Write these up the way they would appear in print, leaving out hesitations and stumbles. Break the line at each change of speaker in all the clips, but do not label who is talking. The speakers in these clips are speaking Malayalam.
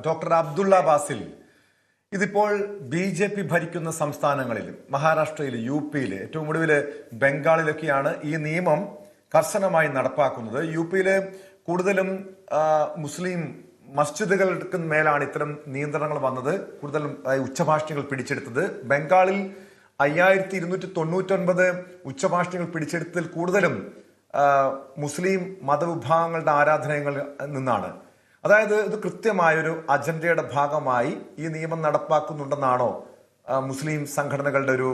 ഡോക്ടർ അബ്ദുള്ള ബാസിൽ, ഇതിപ്പോൾ BJP ഭരിക്കുന്ന സംസ്ഥാനങ്ങളിലും മഹാരാഷ്ട്രയിൽ, UP-യിൽ, ഏറ്റവും ഒടുവിൽ ബംഗാളിലൊക്കെയാണ് ഈ നിയമം കർശനമായി നടപ്പാക്കുന്നത്. UP-യിൽ കൂടുതലും മുസ്ലിം മസ്ജിദുകൾക്ക് മേലാണ് ഇത്തരം നിയന്ത്രണങ്ങൾ വന്നത്, കൂടുതലും ഉച്ചഭാഷിണികൾ പിടിച്ചെടുത്തത്. ബംഗാളിൽ 5299 ഉച്ചഭാഷിണികൾ പിടിച്ചെടുത്തതിൽ കൂടുതലും മുസ്ലിം മതവിഭാഗങ്ങളുടെ ആരാധനകളിൽ നിന്നാണ്. അതായത് ഇത് കൃത്യമായൊരു അജണ്ടയുടെ ഭാഗമായി ഈ നിയമം നടപ്പാക്കുന്നുണ്ടെന്നാണോ മുസ്ലിം സംഘടനകളുടെ ഒരു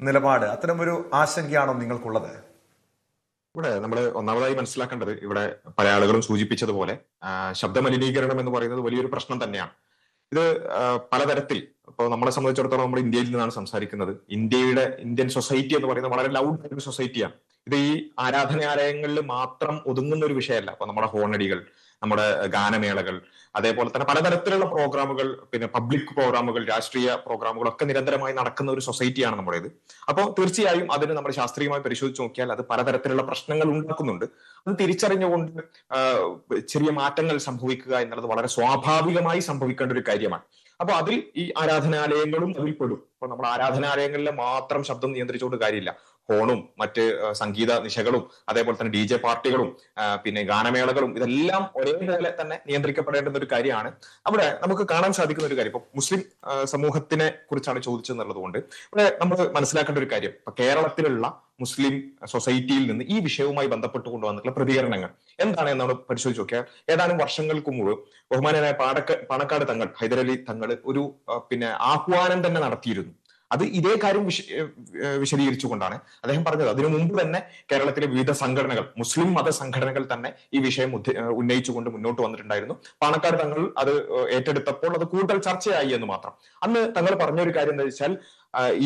നിലപാട്? അത്തരമൊരു ആശങ്കയാണോ നിങ്ങൾക്കുള്ളത്?
ഇവിടെ നമ്മൾ ഒന്നാമതായി മനസ്സിലാക്കേണ്ടത്, ഇവിടെ പല ആളുകളും സൂചിപ്പിച്ചതുപോലെ ശബ്ദമലിനീകരണം എന്ന് പറയുന്നത് വലിയൊരു പ്രശ്നം തന്നെയാണ്. ഇത് പലതരത്തിൽ, ഇപ്പോൾ നമ്മളെ സംബന്ധിച്ചിടത്തോളം നമ്മൾ ഇന്ത്യയിൽ നിന്നാണ് സംസാരിക്കുന്നത്. ഇന്ത്യൻ സൊസൈറ്റി എന്ന് പറയുന്നത് വളരെ ലൗഡ് ആയിട്ടുള്ള സൊസൈറ്റിയാണ്. ഇത് ഈ ആരാധനാലയങ്ങളിൽ മാത്രം ഒതുങ്ങുന്ന ഒരു വിഷയമല്ല. അപ്പൊ നമ്മുടെ ഹോണടികൾ, നമ്മുടെ ഗാനമേളകൾ, അതേപോലെ തന്നെ പലതരത്തിലുള്ള പ്രോഗ്രാമുകൾ, പിന്നെ പബ്ലിക് പ്രോഗ്രാമുകൾ, രാഷ്ട്രീയ പ്രോഗ്രാമുകളൊക്കെ നിരന്തരമായി നടക്കുന്ന ഒരു സൊസൈറ്റിയാണ് നമ്മുടേത്. അപ്പോൾ തീർച്ചയായും അതിന് നമ്മൾ ശാസ്ത്രീയമായി പരിശോധിച്ച് നോക്കിയാൽ അത് പലതരത്തിലുള്ള പ്രശ്നങ്ങൾ ഉണ്ടാക്കുന്നുണ്ട്. അത് തിരിച്ചറിഞ്ഞുകൊണ്ട് ചെറിയ മാറ്റങ്ങൾ സംഭവിക്കുക എന്നുള്ളത് വളരെ സ്വാഭാവികമായി സംഭവിക്കേണ്ട ഒരു കാര്യമാണ്. അപ്പൊ അതിൽ ഈ ആരാധനാലയങ്ങളും അതിൽ പെടും. അപ്പൊ നമ്മൾ ആരാധനാലയങ്ങളിലെ മാത്രം ശബ്ദം നിയന്ത്രിച്ചുകൊണ്ട് കാര്യമില്ല. ഹോണും മറ്റ് സംഗീത നിശകളും അതേപോലെ തന്നെ DJ പാർട്ടികളും പിന്നെ ഗാനമേളകളും ഇതെല്ലാം ഒരേപോലെ തന്നെ നിയന്ത്രിക്കപ്പെടേണ്ടുന്ന ഒരു കാര്യമാണ്. അവിടെ നമുക്ക് കാണാൻ സാധിക്കുന്ന ഒരു കാര്യം, ഇപ്പൊ മുസ്ലിം സമൂഹത്തിനെ കുറിച്ചാണ് ചോദിച്ചെന്നുള്ളത് കൊണ്ട് ഇവിടെ നമ്മൾ മനസ്സിലാക്കേണ്ട ഒരു കാര്യം, ഇപ്പൊ കേരളത്തിലുള്ള മുസ്ലിം സൊസൈറ്റിയിൽ നിന്ന് ഈ വിഷയവുമായി ബന്ധപ്പെട്ട് കൊണ്ടുവന്നിട്ടുള്ള പ്രതികരണങ്ങൾ എന്താണ് എന്നാണ് പരിശോധിച്ച് നോക്കിയാൽ, ഏതാനും വർഷങ്ങൾക്ക് മുമ്പ് ബഹുമാനനായ പാണക്കാട് തങ്ങൾ, ഹൈദരലി തങ്ങൾ ഒരു പിന്നെ ആഹ്വാനം തന്നെ നടത്തിയിരുന്നു. അത് ഇതേ കാര്യം വിശദീകരിച്ചുകൊണ്ടാണ് അദ്ദേഹം പറഞ്ഞത്. അതിനു മുമ്പ് തന്നെ കേരളത്തിലെ വിവിധ സംഘടനകൾ, മുസ്ലിം മത സംഘടനകൾ തന്നെ ഈ വിഷയം ഉന്നയിച്ചുകൊണ്ട് മുന്നോട്ട് വന്നിട്ടുണ്ടായിരുന്നു. പാണക്കാട് തങ്ങൾ അത് ഏറ്റെടുത്തപ്പോൾ അത് കൂടുതൽ ചർച്ചയായി എന്ന് മാത്രം. അന്ന് തങ്ങൾ പറഞ്ഞൊരു കാര്യം എന്താ വെച്ചാൽ,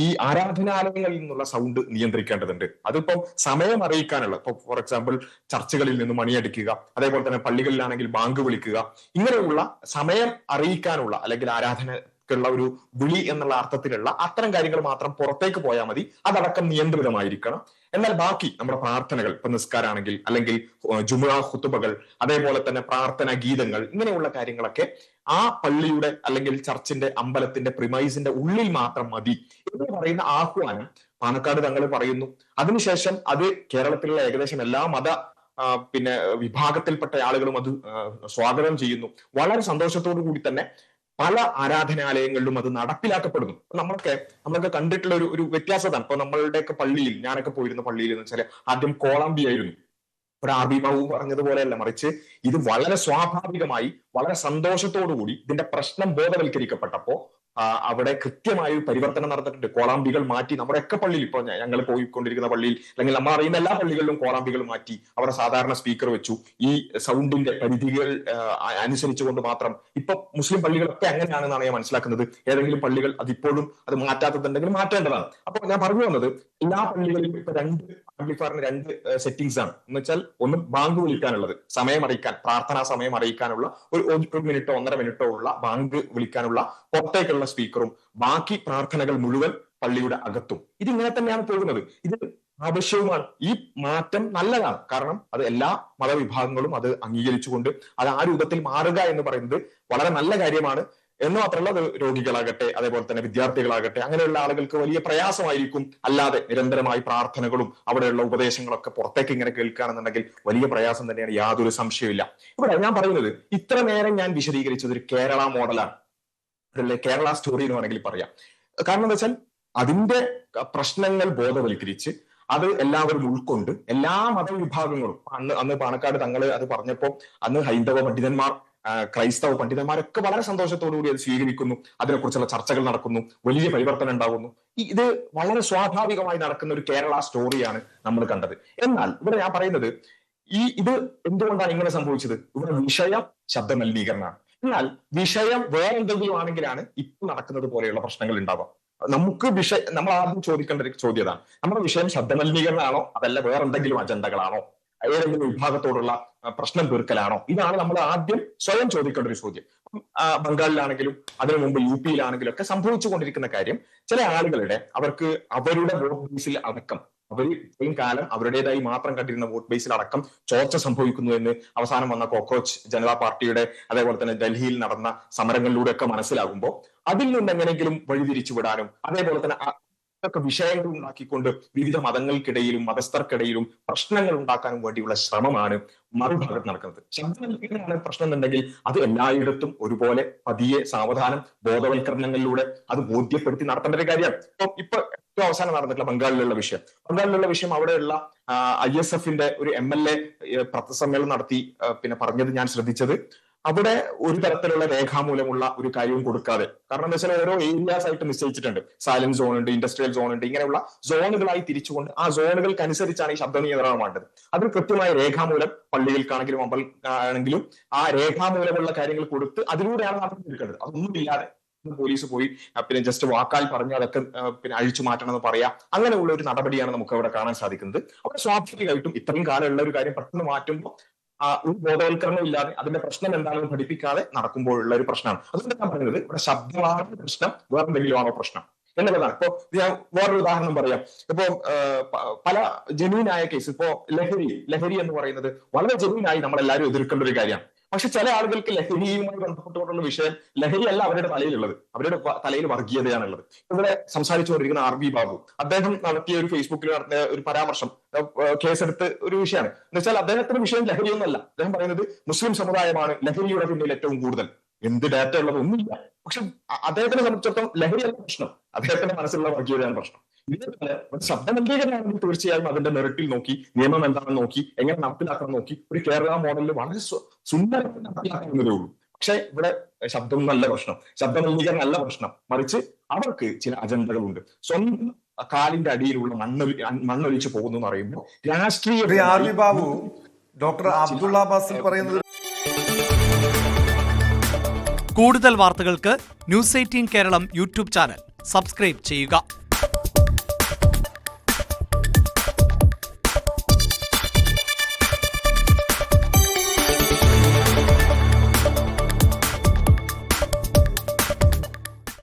ഈ ആരാധനാലയങ്ങളിൽ നിന്നുള്ള സൗണ്ട് നിയന്ത്രിക്കേണ്ടതുണ്ട്. അതിപ്പോ സമയം അറിയിക്കാനുള്ള, ഇപ്പൊ ഫോർ എക്സാമ്പിൾ ചർച്ചുകളിൽ നിന്ന് മണിയടിക്കുക, അതേപോലെ തന്നെ പള്ളികളിലാണെങ്കിൽ ബാങ്ക് വിളിക്കുക, ഇങ്ങനെയുള്ള സമയം അറിയിക്കാനുള്ള അല്ലെങ്കിൽ ആരാധനക്കുള്ള ഒരു വിളി എന്നുള്ള അർത്ഥത്തിലുള്ള അത്തരം കാര്യങ്ങൾ മാത്രം പുറത്തേക്ക് പോയാൽ മതി. അതടക്കം നിയന്ത്രിതമായിരിക്കണം. എന്നാൽ ബാക്കി നമ്മുടെ പ്രാർത്ഥനകൾ, ഇപ്പൊ നിസ്കാരാണെങ്കിൽ അല്ലെങ്കിൽ ജുമുഅ ഖുതുബകൾ, അതേപോലെ തന്നെ പ്രാർത്ഥന ഗീതങ്ങൾ, ഇങ്ങനെയുള്ള കാര്യങ്ങളൊക്കെ ആ പള്ളിയുടെ അല്ലെങ്കിൽ ചർച്ചിന്റെ, അമ്പലത്തിന്റെ പ്രിമൈസിന്റെ ഉള്ളിൽ മാത്രം മതി എന്ന് പറയുന്ന ആഹ്വാനം പാണക്കാട് തങ്ങൾ പറയുന്നു. അതിനുശേഷം അത് കേരളത്തിലുള്ള ഏകദേശം എല്ലാ മത പിന്നെ വിഭാഗത്തിൽപ്പെട്ട ആളുകളും അത് സ്വാഗതം ചെയ്യുന്നു. വളരെ സന്തോഷത്തോടു കൂടി തന്നെ പല ആരാധനാലയങ്ങളിലും അത് നടപ്പിലാക്കപ്പെടുന്നു. നമ്മളൊക്കെ കണ്ടിട്ടുള്ള ഒരു വ്യത്യാസതാണ്. ഇപ്പൊ നമ്മളുടെയൊക്കെ പള്ളിയിൽ, ഞാനൊക്കെ പോയിരുന്ന പള്ളിയിൽ എന്ന് വെച്ചാൽ ആദ്യം കോളാമ്പി ആയിരുന്നു. ഒരു RB ബാബു പറഞ്ഞതുപോലെയല്ല, മറിച്ച് ഇത് വളരെ സ്വാഭാവികമായി വളരെ സന്തോഷത്തോടു കൂടി ഇതിന്റെ പ്രശ്നം ബോധവൽക്കരിക്കപ്പെട്ടപ്പോ അവിടെ കൃത്യമായ പരിവർത്തനം നടന്നിട്ടുണ്ട്. കോളാമ്പികൾ മാറ്റി നമ്മുടെയൊക്കെ പള്ളിയിൽ, ഇപ്പൊ ഞങ്ങൾ പോയിക്കൊണ്ടിരിക്കുന്ന പള്ളിയിൽ അല്ലെങ്കിൽ നമ്മൾ അറിയുന്ന എല്ലാ പള്ളികളിലും കോളാമ്പികൾ മാറ്റി അവിടെ സാധാരണ സ്പീക്കർ വെച്ചു. ഈ സൗണ്ടിന്റെ പരിധികൾ അനുസരിച്ചുകൊണ്ട് മാത്രം. ഇപ്പൊ മുസ്ലിം പള്ളികളൊക്കെ അങ്ങനെയാണെന്നാണ് ഞാൻ മനസ്സിലാക്കുന്നത്. ഏതെങ്കിലും പള്ളികൾ അതിപ്പോഴും അത് മാറ്റാത്തതുണ്ടെങ്കിൽ മാറ്റേണ്ടതാണ്. അപ്പൊ ഞാൻ പറഞ്ഞു വന്നത്, എല്ലാ പള്ളികളിലും ഇപ്പൊ 2 ആംപ്ലിഫയറിന് 2 സെറ്റിംഗ്സ് ആണ്. എന്ന് വെച്ചാൽ ഒന്ന് ബാങ്ക് വിളിക്കാനുള്ളത്, സമയം അറിയിക്കാൻ, പ്രാർത്ഥനാ സമയം അറിയിക്കാനുള്ള ഒരു മിനിറ്റോ 1.5 മിനിറ്റോ ഉള്ള ബാങ്ക് വിളിക്കാനുള്ള പുറത്തേക്കുള്ള സ്പീക്കറും, ബാക്കി പ്രാർത്ഥനകൾ മുഴുവൻ പള്ളിയുടെ അകത്തും. ഇതിങ്ങനെ തന്നെയാണ് പോകുന്നത്. ഇത് ആവശ്യവുമാണ്. ഈ മാറ്റം നല്ലതാണ്. കാരണം അത് എല്ലാ മതവിഭാഗങ്ങളും അത് അംഗീകരിച്ചുകൊണ്ട് അത് ആ രൂപത്തിൽ മാറുക എന്ന് പറയുന്നത് വളരെ നല്ല കാര്യമാണ്. എന്ന് മാത്രമല്ല, അത് രോഗികളാകട്ടെ, അതേപോലെ തന്നെ വിദ്യാർത്ഥികളാകട്ടെ, അങ്ങനെയുള്ള ആളുകൾക്ക് വലിയ പ്രയാസമായിരിക്കും. അല്ലാതെ നിരന്തരമായി പ്രാർത്ഥനകളും അവിടെയുള്ള ഉപദേശങ്ങളൊക്കെ പുറത്തേക്ക് ഇങ്ങനെ കേൾക്കുകയാണെന്നുണ്ടെങ്കിൽ വലിയ പ്രയാസം തന്നെയാണ്, യാതൊരു സംശയമില്ല. ഇവിടെ ഞാൻ പറയുന്നത്, ഇത്ര നേരം ഞാൻ വിശദീകരിച്ചത് ഒരു കേരള മോഡലാണ്, അതല്ലേ കേരള സ്റ്റോറി എന്ന് വേണമെങ്കിൽ പറയാം. കാരണം എന്താ വെച്ചാൽ അതിന്റെ പ്രശ്നങ്ങൾ ബോധവൽക്കരിച്ച് അത് എല്ലാവരും ഉൾക്കൊണ്ട് എല്ലാ മതവിഭാഗങ്ങളും, അന്ന് പാണക്കാട് തങ്ങൾ അത് പറഞ്ഞപ്പോൾ അന്ന് ഹൈന്ദവ പണ്ഡിതന്മാർ, ക്രൈസ്തവ പണ്ഡിതന്മാരൊക്കെ വളരെ സന്തോഷത്തോടുകൂടി അത് സ്വീകരിക്കുന്നു. അതിനെക്കുറിച്ചുള്ള ചർച്ചകൾ നടക്കുന്നു, വലിയ പരിവർത്തനം ഉണ്ടാകുന്നു. ഇത് വളരെ സ്വാഭാവികമായി നടക്കുന്ന ഒരു കേരള സ്റ്റോറിയാണ് നമ്മൾ കണ്ടത്. എന്നാൽ ഇവിടെ ഞാൻ പറയുന്നത്, ഇത് എന്തുകൊണ്ടാണ് ഇങ്ങനെ സംഭവിച്ചത്? ഇവിടെ വിഷയം ശബ്ദമലിനീകരണമാണ്. എന്നാൽ വിഷയം വേറെ എന്തെങ്കിലും ആണെങ്കിലാണ് ഇപ്പോൾ നടക്കുന്നത് പോലെയുള്ള പ്രശ്നങ്ങൾ ഉണ്ടാവുക. നമ്മൾ ആദ്യം ചോദിക്കേണ്ട ഒരു ചോദ്യതാണ്, നമ്മുടെ വിഷയം ശബ്ദമലിനീകരണമാണോ, അതല്ല വേറെ എന്തെങ്കിലും അജണ്ടകളാണോ, ഏതെങ്കിലും വിഭാഗത്തോടുള്ള പ്രശ്നം തീർക്കലാണോ? ഇതാണ് നമ്മൾ ആദ്യം സ്വയം ചോദിക്കേണ്ട ഒരു ചോദ്യം. ബംഗാളിലാണെങ്കിലും അതിനു മുമ്പ് UP-യിലാണെങ്കിലും ഒക്കെ സംഭവിച്ചുകൊണ്ടിരിക്കുന്ന കാര്യം, ചില ആളുകളുടെ അവർക്ക് അവരുടെ വോട്ട് ബേസിൽ അടക്കം അവർ ഇത്രയും കാലം അവരുടേതായി മാത്രം കണ്ടിരുന്ന വോട്ട് ബേസിൽ അടക്കം ചോർച്ച സംഭവിക്കുന്നു എന്ന് അവസാനം വന്ന കോക്രോച്ച് ജനതാ പാർട്ടിയുടെ അതേപോലെ തന്നെ ഡൽഹിയിൽ നടന്ന സമരങ്ങളിലൂടെയൊക്കെ മനസ്സിലാകുമ്പോൾ അതിൽ നിന്ന് എങ്ങനെയെങ്കിലും വഴിതിരിച്ചു വിടാനും അതേപോലെ തന്നെ ഒക്കെ വിഷയങ്ങൾ ഉണ്ടാക്കിക്കൊണ്ട് വിവിധ മതങ്ങൾക്കിടയിലും മതസ്ഥർക്കിടയിലും പ്രശ്നങ്ങൾ ഉണ്ടാക്കാനും വേണ്ടിയുള്ള ശ്രമമാണ് മറുഭാഗത്ത് നടക്കുന്നത്. ശബ്ദമലിനീകരണമാണ് പ്രശ്നം എന്നുണ്ടെങ്കിൽ അത് എല്ലായിടത്തും ഒരുപോലെ പതിയെ സാവധാനം ബോധവൽക്കരണങ്ങളിലൂടെ അത് ബോധ്യപ്പെടുത്തി നടത്തേണ്ട ഒരു കാര്യമാണ്. ഇപ്പൊ ഏറ്റവും അവസാനം നടന്നിട്ടുള്ള ബംഗാളിലുള്ള വിഷയം അവിടെയുള്ള ISFന്റെ ഒരു MLA പത്രസമ്മേളനം നടത്തി പിന്നെ പറഞ്ഞത് ഞാൻ ശ്രദ്ധിച്ചത്, അവിടെ ഒരു തരത്തിലുള്ള രേഖാമൂലമുള്ള ഒരു കാര്യവും കൊടുക്കാതെ, കാരണം എന്താ വെച്ചാൽ ഓരോ ഏരിയാസ് ആയിട്ട് നിശ്ചയിച്ചിട്ടുണ്ട്. സൈലന്റ് സോൺ ഉണ്ട്, ഇൻഡസ്ട്രിയൽ സോൺ ഉണ്ട്, ഇങ്ങനെയുള്ള സോണുകളായി തിരിച്ചുകൊണ്ട് ആ സോണുകൾക്ക് അനുസരിച്ചാണ് ഈ ശബ്ദ നിയന്ത്രണം വേണ്ടത്. അതിൽ കൃത്യമായ രേഖാമൂലം പള്ളികൾക്കാണെങ്കിലും ആണെങ്കിലും ആ രേഖാമൂലമുള്ള കാര്യങ്ങൾ കൊടുത്ത് അതിലൂടെയാണ് നടത്തിയെടുക്കേണ്ടത്. അതൊന്നുമില്ലാതെ പോലീസ് പോയി പിന്നെ ജസ്റ്റ് വാക്കാൽ പറഞ്ഞ് അതൊക്കെ പിന്നെ അഴിച്ചു മാറ്റണം എന്ന് പറയാം, അങ്ങനെയുള്ള ഒരു നടപടിയാണ് നമുക്ക് അവിടെ കാണാൻ സാധിക്കുന്നത്. അവിടെ സ്വാഭാവികമായിട്ടും ഇത്രയും കാലമുള്ള ഒരു കാര്യം പെട്ടെന്ന് മാറ്റുമ്പോൾ ഒരു ബോധവൽക്കരണം ഇല്ലാതെ അതിന്റെ പ്രശ്നം എന്താണെന്ന് പഠിപ്പിക്കാതെ നടക്കുമ്പോഴുള്ള ഒരു പ്രശ്നമാണ്. അതുകൊണ്ട് ഞാൻ പറയുന്നത് ഇവിടെ ശബ്ദമാണ് പ്രശ്നം, വേറെ എന്തെങ്കിലുമാണോ പ്രശ്നം എന്നുള്ളതാണ്. ഇപ്പൊ ഞാൻ വേറൊരു ഉദാഹരണം പറയാം. ഇപ്പൊ പല ജെന്യൂനായ കേസ്, ഇപ്പോ ലഹരി എന്ന് പറയുന്നത് വളരെ ജെന്യൂനായി നമ്മളെല്ലാവരും എതിർക്കേണ്ട ഒരു കാര്യമാണ്. പക്ഷെ ചില ആളുകൾക്ക് ലഹരിയുമായി ബന്ധപ്പെട്ടുകൊണ്ടുള്ള വിഷയം ലഹരിയല്ല അവരുടെ തലയിലുള്ളത്, അവരുടെ തലയിൽ വർഗീയതയാണുള്ളത്. ഇവിടെ സംസാരിച്ചുകൊണ്ടിരിക്കുന്ന RV ബാബു, അദ്ദേഹം നടത്തിയ ഒരു ഫേസ്ബുക്കിൽ നടത്തിയ ഒരു പരാമർശം കേസെടുത്ത് ഒരു വിഷയമാണ്. എന്ന് വെച്ചാൽ അദ്ദേഹത്തിന്റെ വിഷയം ലഹരിയൊന്നുമല്ല. അദ്ദേഹം പറയുന്നത് മുസ്ലിം സമുദായമാണ് ലഹരിയുടെ പിന്നിൽ ഏറ്റവും കൂടുതൽ. എന്ത് ഡാറ്റ ഉള്ളത് ഒന്നുമില്ല. പക്ഷെ അദ്ദേഹത്തിനെ സംബന്ധിച്ചിടത്തോളം ലഹരിയല്ല പ്രശ്നം, അദ്ദേഹത്തിന്റെ മനസ്സിലുള്ള വർഗീയതയാണ് പ്രശ്നം. ഇതേപോലെ ശബ്ദമലിനീകരണമാണെങ്കിൽ തീർച്ചയായും അതിന്റെ മെറിറ്റിൽ നോക്കി, നിയമം എന്താണെന്ന് നോക്കി, എങ്ങനെ നടപ്പിലാക്കണം നോക്കി ഒരു കേരള മോഡലിൽ വളരെ സുന്ദരമായി നടപ്പിലാക്കാവുന്നതേ ഉള്ളൂ. പക്ഷെ ഇവിടെ ശബ്ദം നല്ല പ്രശ്നം, ശബ്ദമലിനീകരണം അല്ല പ്രശ്നം, മറിച്ച് അവർക്ക് ചില അജണ്ടകളുണ്ട്. സ്വന്തം കാലിന്റെ അടിയിലുള്ള മണ്ണൊലിച്ചു പോകുന്നു എന്ന് പറയുമ്പോൾ രാഷ്ട്രീയ
RV ബാബു, ഡോക്ടർ അബ്ദുള്ള ബാസിൽ പറയുന്നത്.
കൂടുതൽ വാർത്തകൾക്ക് News 18 Keralam YouTube channel subscribe ചെയ്യുക.